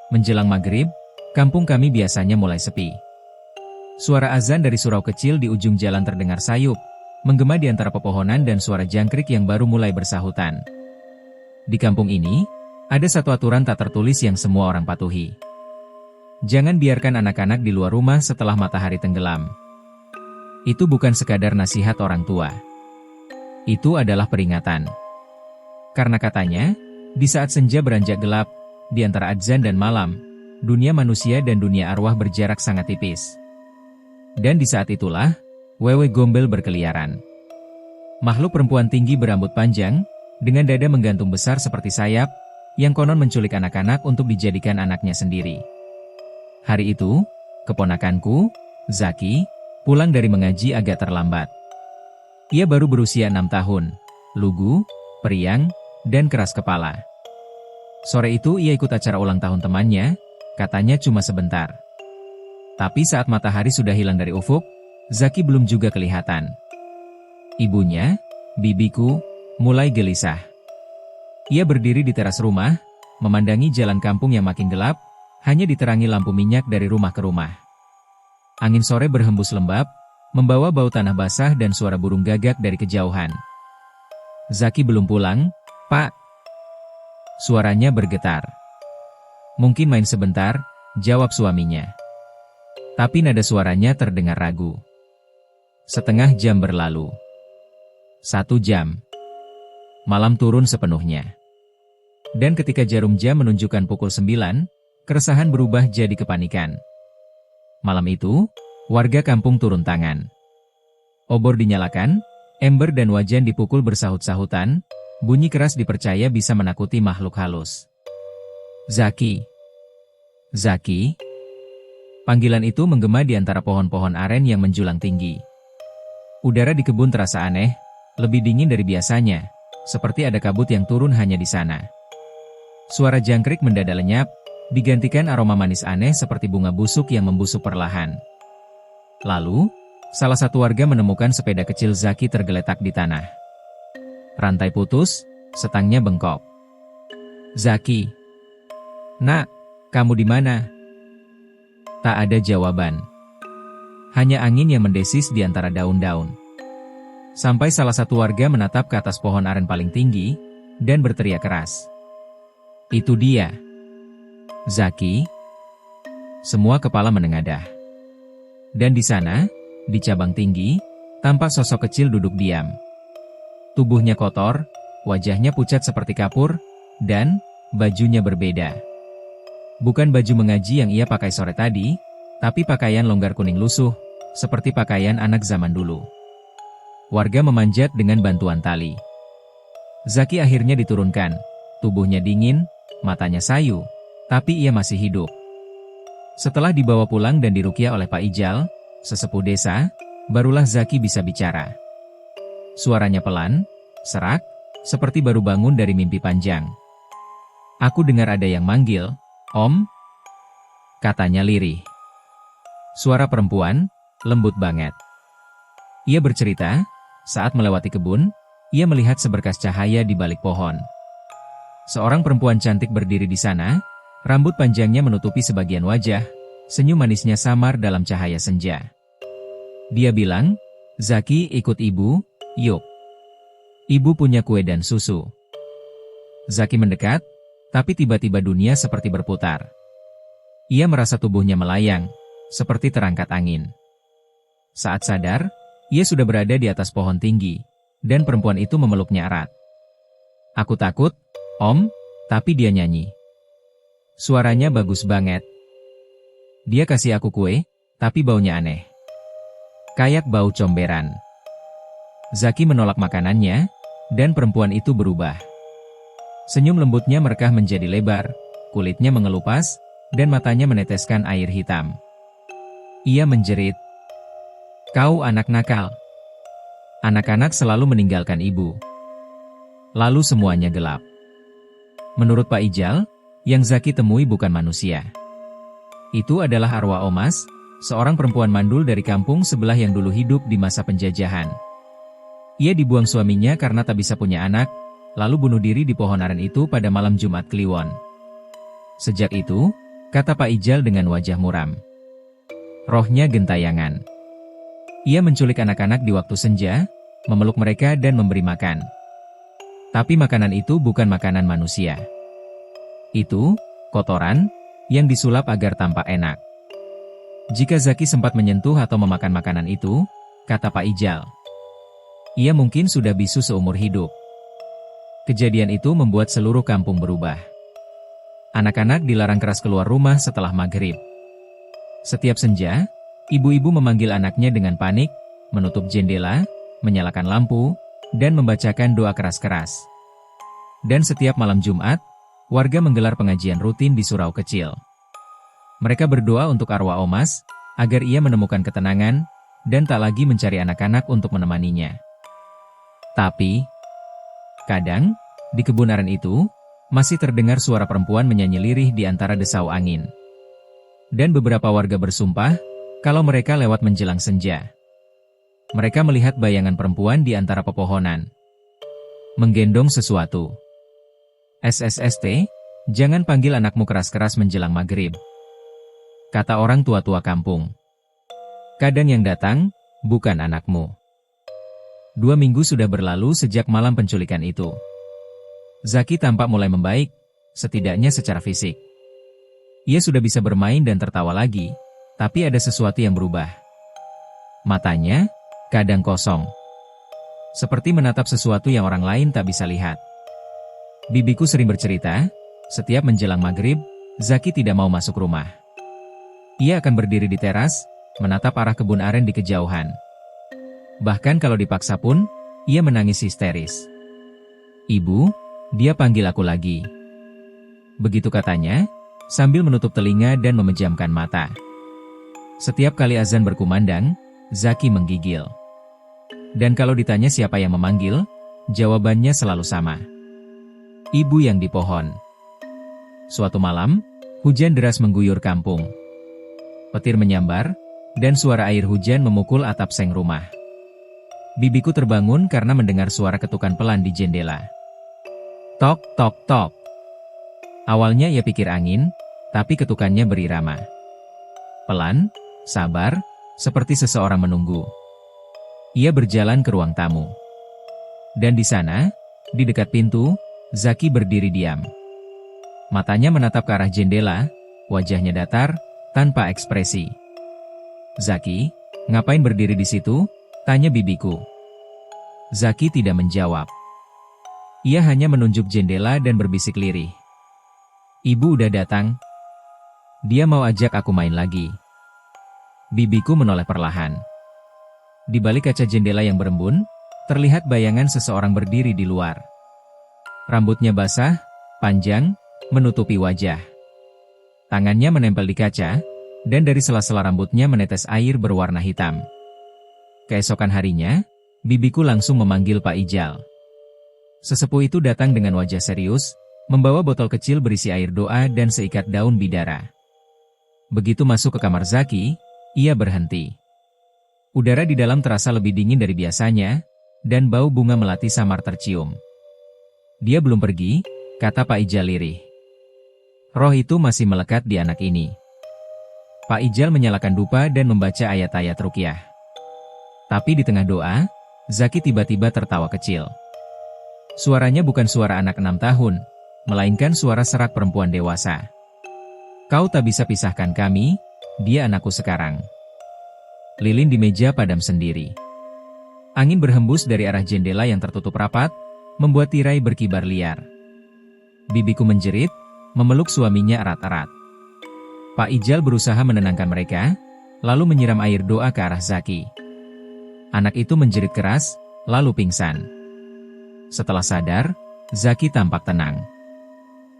Menjelang maghrib, kampung kami biasanya mulai sepi. Suara azan dari surau kecil di ujung jalan terdengar sayup, menggema di antara pepohonan dan suara jangkrik yang baru mulai bersahutan. Di kampung ini, ada satu aturan tak tertulis yang semua orang patuhi. Jangan biarkan anak-anak di luar rumah setelah matahari tenggelam. Itu bukan sekadar nasihat orang tua. Itu adalah peringatan. Karena katanya, di saat senja beranjak gelap, di antara adzan dan malam, dunia manusia dan dunia arwah berjarak sangat tipis. Dan di saat itulah, wewe gombel berkeliaran. Makhluk perempuan tinggi berambut panjang, dengan dada menggantung besar seperti sayap, yang konon menculik anak-anak untuk dijadikan anaknya sendiri. Hari itu, keponakanku, Zaki, pulang dari mengaji agak terlambat. Ia baru berusia 6 tahun, lugu, periang, dan keras kepala. Sore itu ia ikut acara ulang tahun temannya, katanya cuma sebentar. Tapi saat matahari sudah hilang dari ufuk, Zaki belum juga kelihatan. Ibunya, bibiku, mulai gelisah. Ia berdiri di teras rumah, memandangi jalan kampung yang makin gelap, hanya diterangi lampu minyak dari rumah ke rumah. Angin sore berhembus lembab, membawa bau tanah basah dan suara burung gagak dari kejauhan. Zaki belum pulang, Pak. Suaranya bergetar. Mungkin main sebentar, jawab suaminya. Tapi nada suaranya terdengar ragu. Setengah jam berlalu. 1 jam. Malam turun sepenuhnya. Dan ketika jarum jam menunjukkan pukul 9, keresahan berubah jadi kepanikan. Malam itu, warga kampung turun tangan. Obor dinyalakan, ember dan wajan dipukul bersahut-sahutan, bunyi keras dipercaya bisa menakuti makhluk halus. Zaki. Zaki. Panggilan itu menggema di antara pohon-pohon aren yang menjulang tinggi. Udara di kebun terasa aneh, lebih dingin dari biasanya, seperti ada kabut yang turun hanya di sana. Suara jangkrik mendadak lenyap, digantikan aroma manis aneh seperti bunga busuk yang membusuk perlahan. Lalu, salah satu warga menemukan sepeda kecil Zaki tergeletak di tanah. Rantai putus, setangnya bengkok. Zaki. Nak, kamu di mana? Tak ada jawaban. Hanya angin yang mendesis di antara daun-daun. Sampai salah satu warga menatap ke atas pohon aren paling tinggi, dan berteriak keras. Itu dia. Zaki. Semua kepala menengadah. Dan di sana, di cabang tinggi, tampak sosok kecil duduk diam. Tubuhnya kotor, wajahnya pucat seperti kapur, dan bajunya berbeda. Bukan baju mengaji yang ia pakai sore tadi, tapi pakaian longgar kuning lusuh, seperti pakaian anak zaman dulu. Warga memanjat dengan bantuan tali. Zaki akhirnya diturunkan, tubuhnya dingin, matanya sayu, tapi ia masih hidup. Setelah dibawa pulang dan diruqyah oleh Pak Ijal, sesepuh desa, barulah Zaki bisa bicara. Suaranya pelan, serak, seperti baru bangun dari mimpi panjang. Aku dengar ada yang manggil, Om, katanya lirih. Suara perempuan, lembut banget. Ia bercerita, saat melewati kebun, ia melihat seberkas cahaya di balik pohon. Seorang perempuan cantik berdiri di sana, rambut panjangnya menutupi sebagian wajah, senyum manisnya samar dalam cahaya senja. Dia bilang, Zaki ikut ibu, yuk. Ibu punya kue dan susu. Zaki mendekat, tapi tiba-tiba dunia seperti berputar. Ia merasa tubuhnya melayang, seperti terangkat angin. Saat sadar, ia sudah berada di atas pohon tinggi, dan perempuan itu memeluknya erat. Aku takut, Om, tapi dia nyanyi. Suaranya bagus banget. Dia kasih aku kue, tapi baunya aneh. Kayak bau comberan. Zaki menolak makanannya, dan perempuan itu berubah. Senyum lembutnya merekah menjadi lebar, kulitnya mengelupas, dan matanya meneteskan air hitam. Ia menjerit. Kau anak nakal. Anak-anak selalu meninggalkan ibu. Lalu semuanya gelap. Menurut Pak Ijal, yang Zaki temui bukan manusia. Itu adalah arwah Omas, seorang perempuan mandul dari kampung sebelah yang dulu hidup di masa penjajahan. Ia dibuang suaminya karena tak bisa punya anak, lalu bunuh diri di pohon aren itu pada malam Jumat Kliwon. Sejak itu, kata Pak Ijal dengan wajah muram. Rohnya gentayangan. Ia menculik anak-anak di waktu senja, memeluk mereka dan memberi makan. Tapi makanan itu bukan makanan manusia. Itu, kotoran, yang disulap agar tampak enak. Jika Zaki sempat menyentuh atau memakan makanan itu, kata Pak Ijal, ia mungkin sudah bisu seumur hidup. Kejadian itu membuat seluruh kampung berubah. Anak-anak dilarang keras keluar rumah setelah maghrib. Setiap senja, ibu-ibu memanggil anaknya dengan panik, menutup jendela, menyalakan lampu, dan membacakan doa keras-keras. Dan setiap malam Jumat, warga menggelar pengajian rutin di surau kecil. Mereka berdoa untuk arwah Omas, agar ia menemukan ketenangan, dan tak lagi mencari anak-anak untuk menemaninya. Tapi, kadang, di kebenaran itu, masih terdengar suara perempuan menyanyi lirih di antara desau angin. Dan beberapa warga bersumpah, kalau mereka lewat menjelang senja. Mereka melihat bayangan perempuan di antara pepohonan. Menggendong sesuatu. SSST, jangan panggil anakmu keras-keras menjelang maghrib, kata orang tua-tua kampung. Kadang yang datang, bukan anakmu. 2 minggu sudah berlalu sejak malam penculikan itu. Zaki tampak mulai membaik, setidaknya secara fisik. Ia sudah bisa bermain dan tertawa lagi, tapi ada sesuatu yang berubah. Matanya, kadang kosong. Seperti menatap sesuatu yang orang lain tak bisa lihat. Bibiku sering bercerita, setiap menjelang maghrib, Zaki tidak mau masuk rumah. Ia akan berdiri di teras, menatap arah kebun aren di kejauhan. Bahkan kalau dipaksa pun, ia menangis histeris. Ibu, dia panggil aku lagi. Begitu katanya, sambil menutup telinga dan memejamkan mata. Setiap kali azan berkumandang, Zaki menggigil. Dan kalau ditanya siapa yang memanggil, jawabannya selalu sama. Ibu yang di pohon. Suatu malam, hujan deras mengguyur kampung. Petir menyambar, dan suara air hujan memukul atap seng rumah. Bibiku terbangun karena mendengar suara ketukan pelan di jendela. Tok, tok, tok. Awalnya ia pikir angin, tapi ketukannya berirama. Pelan, sabar, seperti seseorang menunggu. Ia berjalan ke ruang tamu. Dan di sana, di dekat pintu, Zaki berdiri diam. Matanya menatap ke arah jendela, wajahnya datar, tanpa ekspresi. Zaki, ngapain berdiri di situ? Tanya bibiku. Zaki tidak menjawab. Ia hanya menunjuk jendela dan berbisik lirih. Ibu udah datang. Dia mau ajak aku main lagi. Bibiku menoleh perlahan. Di balik kaca jendela yang berembun, terlihat bayangan seseorang berdiri di luar. Rambutnya basah, panjang, menutupi wajah. Tangannya menempel di kaca, dan dari sela-sela rambutnya menetes air berwarna hitam. Keesokan harinya, bibiku langsung memanggil Pak Ijal. Sesepuh itu datang dengan wajah serius, membawa botol kecil berisi air doa dan seikat daun bidara. Begitu masuk ke kamar Zaki, ia berhenti. Udara di dalam terasa lebih dingin dari biasanya, dan bau bunga melati samar tercium. Dia belum pergi, kata Pak Ijal lirih. Roh itu masih melekat di anak ini. Pak Ijal menyalakan dupa dan membaca ayat-ayat ruqyah. Tapi di tengah doa, Zaki tiba-tiba tertawa kecil. Suaranya bukan suara anak 6 tahun, melainkan suara serak perempuan dewasa. Kau tak bisa pisahkan kami, dia anakku sekarang. Lilin di meja padam sendiri. Angin berhembus dari arah jendela yang tertutup rapat, membuat tirai berkibar liar. Bibiku menjerit, memeluk suaminya erat-erat. Pak Ijal berusaha menenangkan mereka, lalu menyiram air doa ke arah Zaki. Anak itu menjerit keras, lalu pingsan. Setelah sadar, Zaki tampak tenang.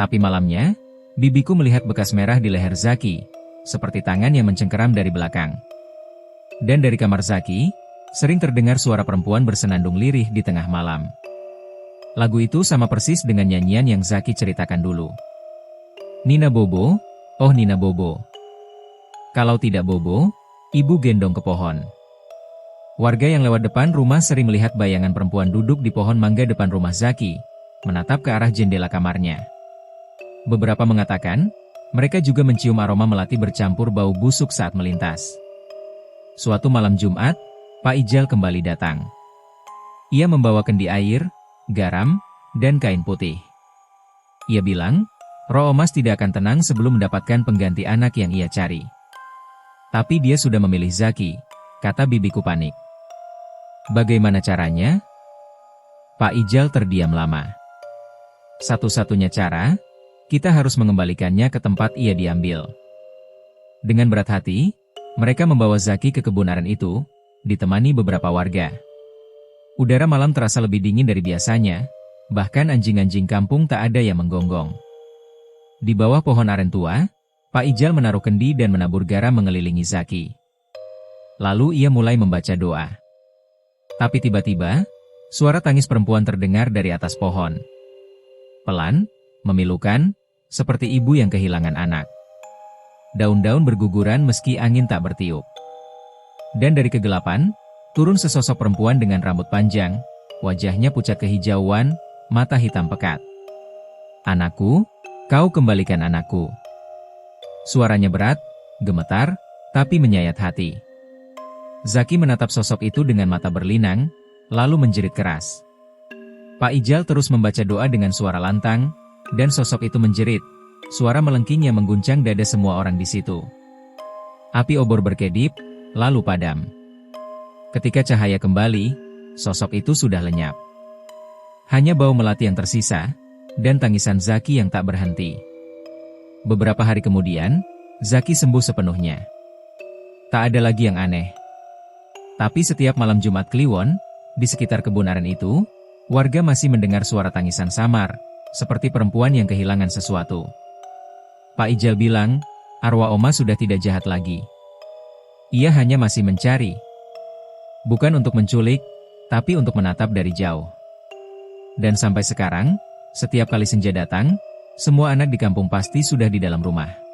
Tapi malamnya, bibiku melihat bekas merah di leher Zaki, seperti tangan yang mencengkeram dari belakang. Dan dari kamar Zaki, sering terdengar suara perempuan bersenandung lirih di tengah malam. Lagu itu sama persis dengan nyanyian yang Zaki ceritakan dulu. Nina Bobo, oh Nina Bobo. Kalau tidak Bobo, ibu gendong ke pohon. Warga yang lewat depan rumah sering melihat bayangan perempuan duduk di pohon mangga depan rumah Zaki, menatap ke arah jendela kamarnya. Beberapa mengatakan, Mereka juga mencium aroma melati bercampur bau busuk saat melintas. Suatu malam Jumat, Pak Ijal kembali datang. Ia membawa kendi air, garam, dan kain putih. Ia bilang, Roh Omas tidak akan tenang sebelum mendapatkan pengganti anak yang ia cari. Tapi dia sudah memilih Zaki, kata bibiku panik. Bagaimana caranya? Pak Ijal terdiam lama. Satu-satunya cara, kita harus mengembalikannya ke tempat ia diambil. Dengan berat hati, mereka membawa Zaki ke kebun aren itu, ditemani beberapa warga. Udara malam terasa lebih dingin dari biasanya, bahkan anjing-anjing kampung tak ada yang menggonggong. Di bawah pohon aren tua, Pak Ijal menaruh kendi dan menabur garam mengelilingi Zaki. Lalu ia mulai membaca doa. Tapi tiba-tiba, suara tangis perempuan terdengar dari atas pohon. Pelan, memilukan, seperti ibu yang kehilangan anak. Daun-daun berguguran meski angin tak bertiup. Dan dari kegelapan, turun sesosok perempuan dengan rambut panjang, wajahnya pucat kehijauan, mata hitam pekat. Anakku, kau kembalikan anakku. Suaranya berat, gemetar, tapi menyayat hati. Zaki menatap sosok itu dengan mata berlinang, lalu menjerit keras. Pak Ijal terus membaca doa dengan suara lantang, dan sosok itu menjerit, suara melengking yang mengguncang dada semua orang di situ. Api obor berkedip, lalu padam. Ketika cahaya kembali, sosok itu sudah lenyap. Hanya bau melati yang tersisa, dan tangisan Zaki yang tak berhenti. Beberapa hari kemudian, Zaki sembuh sepenuhnya. Tak ada lagi yang aneh. Tapi setiap malam Jumat Kliwon, di sekitar kebun aren itu, warga masih mendengar suara tangisan samar, seperti perempuan yang kehilangan sesuatu. Pak Ijal bilang, arwah Oma sudah tidak jahat lagi. Ia hanya masih mencari. Bukan untuk menculik, tapi untuk menatap dari jauh. Dan sampai sekarang, setiap kali senja datang, semua anak di kampung pasti sudah di dalam rumah.